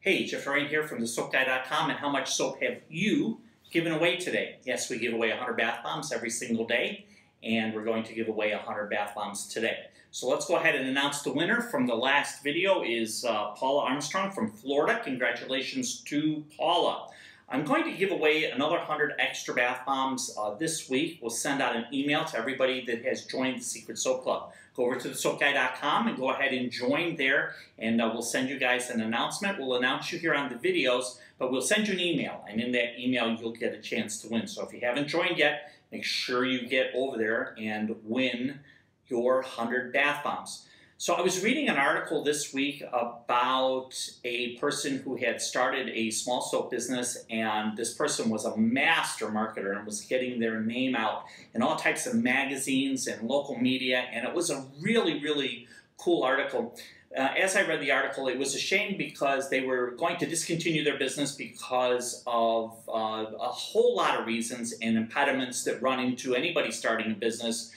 Hey, Jeff Ryan here from thesoapguy.com, and how much soap have you given away today? Yes, we give away 100 bath bombs every single day, and we're going to give away 100 bath bombs today. So let's go ahead and announce the winner from the last video is Paula Armstrong from Florida. Congratulations to Paula. I'm going to give away another 100 extra bath bombs this week. We'll send out an email to everybody that has joined the Secret Soap Club. Go over to thesoapguy.com and go ahead and join there, and we'll send you guys an announcement. We'll announce you here on the videos, but we'll send you an email, and in that email you'll get a chance to win. So if you haven't joined yet, make sure you get over there and win your 100 bath bombs. So I was reading an article this week about a person who had started a small soap business, and this person was a master marketer and was getting their name out in all types of magazines and local media, and it was a really, really cool article. As I read the article, it was a shame because they were going to discontinue their business because of a whole lot of reasons and impediments that run into anybody starting a business.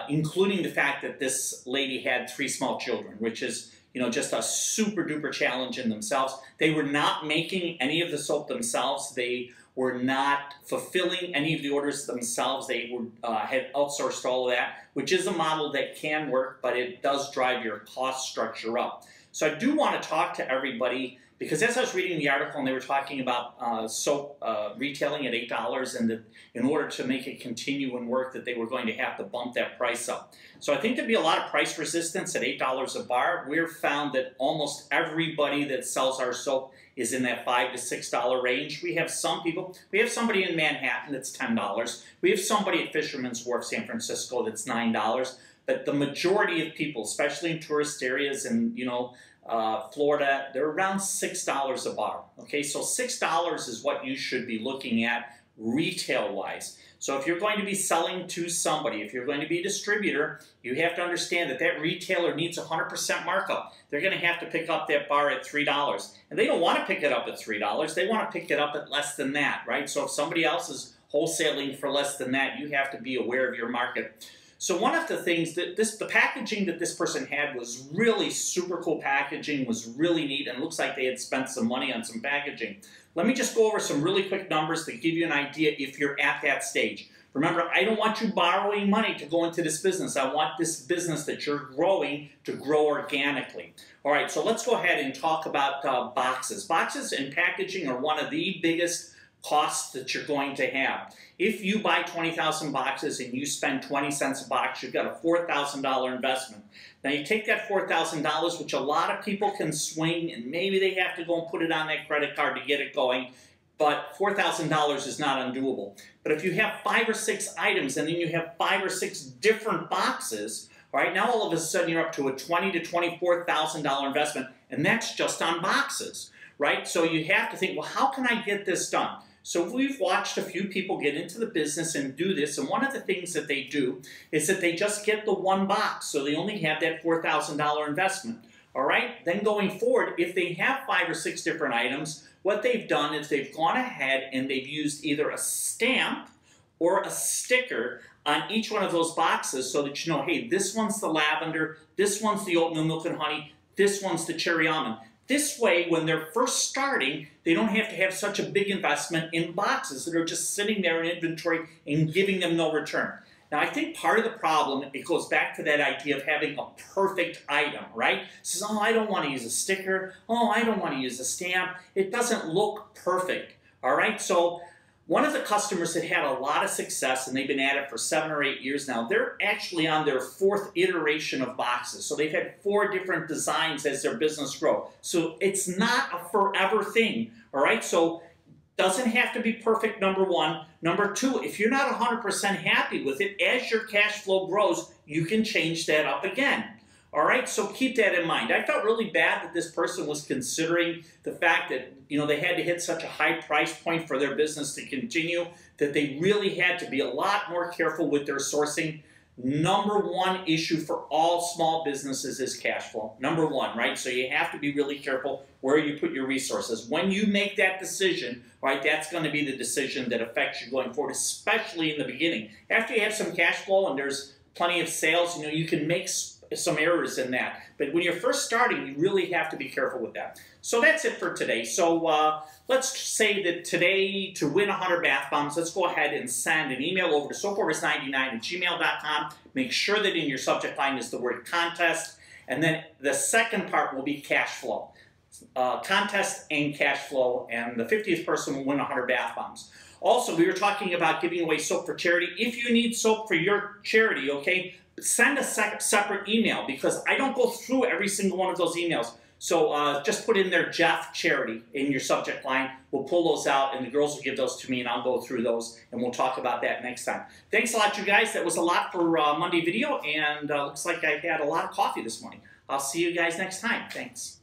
Including the fact that this lady had 3 small children, which is, just a super duper challenge in themselves. They were not making any of the soap themselves. They were not fulfilling any of the orders themselves. They had outsourced all of that, which is a model that can work, but it does drive your cost structure up. So I do want to talk to everybody, because as I was reading the article and they were talking about soap retailing at $8, and that in order to make it continue and work that they were going to have to bump that price up. So I think there'd be a lot of price resistance at $8 a bar. We've found that almost everybody that sells our soap is in that $5 to $6 range. We have some people, we have somebody in Manhattan that's $10. We have somebody at Fisherman's Wharf, San Francisco, that's $9. But the majority of people, especially in tourist areas and, Florida, they're around $6 a bar. Okay, so $6 is what you should be looking at retail-wise. So if you're going to be selling to somebody, if you're going to be a distributor, you have to understand that that retailer needs 100% markup. They're going to have to pick up that bar at $3. And they don't want to pick it up at $3. They want to pick it up at less than that, right? So if somebody else is wholesaling for less than that, you have to be aware of your market. So one of the things that the packaging that this person had was really super cool packaging, was really neat, and looks like they had spent some money on some packaging. Let me just go over some really quick numbers to give you an idea if you're at that stage. Remember, I don't want you borrowing money to go into this business. I want this business that you're growing to grow organically. All right, so let's go ahead and talk about boxes. Boxes and packaging are one of the biggest costs that you're going to have. If you buy 20,000 boxes and you spend 20 cents a box, you've got a $4,000 investment. Now you take that $4,000, which a lot of people can swing, and maybe they have to go and put it on that credit card to get it going, but $4,000 is not undoable. But if you have 5 or 6 items and then you have 5 or 6 different boxes, all right, now all of a sudden you're up to a $20,000 to $24,000 investment, and that's just on boxes, right? So you have to think, well, how can I get this done? So we've watched a few people get into the business and do this, and one of the things that they do is that they just get the one box, so they only have that $4,000 investment. All right, then going forward, if they have 5 or 6 different items, what they've done is they've gone ahead and they've used either a stamp or a sticker on each one of those boxes so that you know, hey, this one's the lavender, this one's the oatmeal milk and honey, this one's the cherry almond. This way, when they're first starting, they don't have to have such a big investment in boxes that are just sitting there in inventory and giving them no return. Now, I think part of the problem, it goes back to that idea of having a perfect item, right? It says, oh, I don't want to use a sticker. Oh, I don't want to use a stamp. It doesn't look perfect, all right? So one of the customers that had a lot of success, and they've been at it for 7 or 8 years now, they're actually on their 4th iteration of boxes. So they've had 4 different designs as their business grows. So it's not a forever thing, all right? So doesn't have to be perfect, number one. Number two, if you're not 100% happy with it, as your cash flow grows, you can change that up again. All right, so keep that in mind. I felt really bad that this person was considering the fact that they had to hit such a high price point for their business to continue, that they really had to be a lot more careful with their sourcing. Number one issue for all small businesses is cash flow. Number one, right? So you have to be really careful where you put your resources. When you make that decision, right, that's going to be the decision that affects you going forward, especially in the beginning. After you have some cash flow and there's plenty of sales, you can make some errors in that. But when you're first starting, you really have to be careful with that. So that's it for today. So let's say that today, to win 100 bath bombs, let's go ahead and send an email over to soapwars99@gmail.com. Make sure that in your subject line is the word contest. And then the second part will be cash flow. Contest and cash flow. And the 50th person will win 100 bath bombs. Also, we were talking about giving away soap for charity. If you need soap for your charity, okay, send a separate email, because I don't go through every single one of those emails. So just put in there Jeff Charity in your subject line. We'll pull those out, and the girls will give those to me, and I'll go through those, and we'll talk about that next time. Thanks a lot, you guys. That was a lot for Monday video, and looks like I had a lot of coffee this morning. I'll see you guys next time. Thanks.